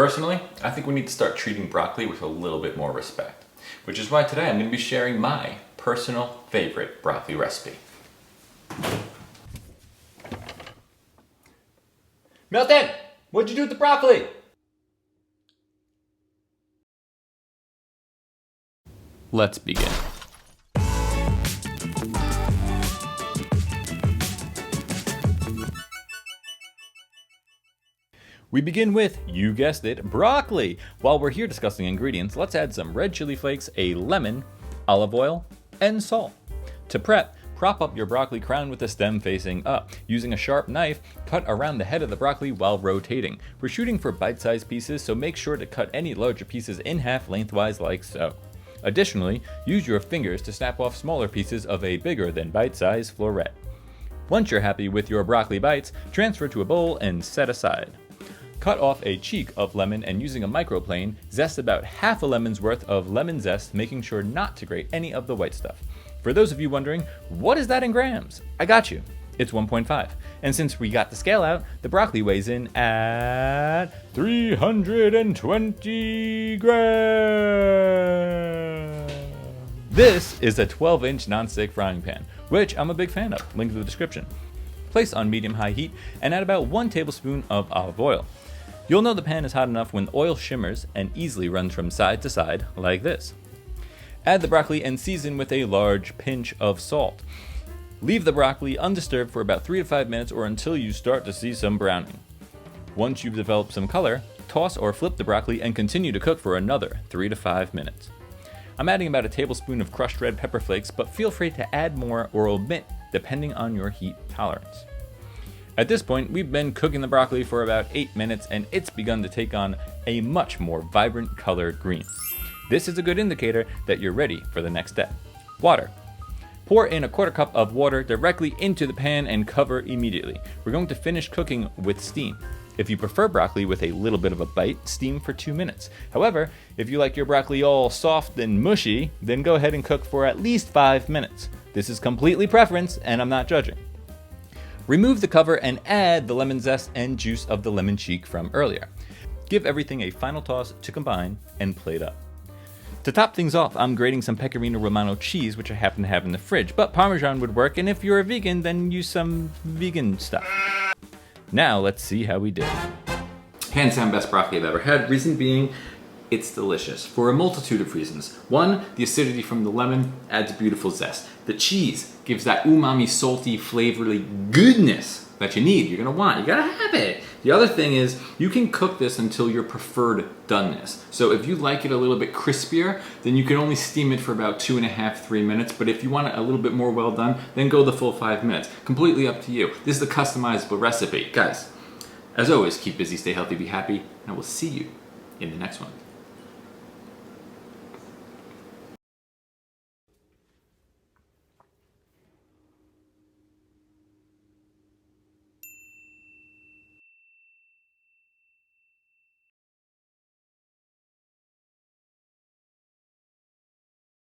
Personally, I think we need to start treating broccoli with a little bit more respect, which is why today I'm going to be sharing my personal favorite broccoli recipe. Milton, what'd you do with the broccoli? Let's begin. We begin with, you guessed it, broccoli. While we're here discussing ingredients, let's add some red chili flakes, a lemon, olive oil, and salt. To prep, prop up your broccoli crown with the stem facing up. Using a sharp knife, cut around the head of the broccoli while rotating. We're shooting for bite-sized pieces, so make sure to cut any larger pieces in half lengthwise like so. Additionally, use your fingers to snap off smaller pieces of a bigger than bite-sized floret. Once you're happy with your broccoli bites, transfer to a bowl and set aside. Cut off a cheek of lemon and using a microplane, zest about half a lemon's worth of lemon zest, making sure not to grate any of the white stuff. For those of you wondering, what is that in grams? I got you. It's 1.5. And since we got the scale out, the broccoli weighs in at 320 grams. This is a 12-inch nonstick frying pan, which I'm a big fan of. Link in the description. Place on medium-high heat and add about 1 tablespoon of olive oil. You'll know the pan is hot enough when the oil shimmers and easily runs from side to side like this. Add the broccoli and season with a large pinch of salt. Leave the broccoli undisturbed for about 3 to 5 minutes or until you start to see some browning. Once you've developed some color, toss or flip the broccoli and continue to cook for another 3 to 5 minutes. I'm adding about a tablespoon of crushed red pepper flakes, but feel free to add more or omit depending on your heat tolerance. At this point, we've been cooking the broccoli for about 8 minutes and it's begun to take on a much more vibrant color green. This is a good indicator that you're ready for the next step. Water. Pour in a 1/4 cup of water directly into the pan and cover immediately. We're going to finish cooking with steam. If you prefer broccoli with a little bit of a bite, steam for 2 minutes. However, if you like your broccoli all soft and mushy, then go ahead and cook for at least 5 minutes. This is completely preference and I'm not judging. Remove the cover and add the lemon zest and juice of the lemon cheek from earlier. Give everything a final toss to combine and plate up. To top things off, I'm grating some Pecorino Romano cheese, which I happen to have in the fridge, but Parmesan would work, and if you're a vegan, then use some vegan stuff. Now let's see how we did. Hands down best broccoli I've ever had, reason being, it's delicious for a multitude of reasons. One, the acidity from the lemon adds beautiful zest. The cheese gives that umami, salty, flavory goodness that you need, you're gonna want, you gotta have it. The other thing is, you can cook this until your preferred doneness. So if you like it a little bit crispier, then you can only steam it for about 2.5 to 3 minutes, but if you want it a little bit more well done, then go the full 5 minutes. Completely up to you. This is a customizable recipe. Guys, as always, keep busy, stay healthy, be happy, and we'll see you in the next one.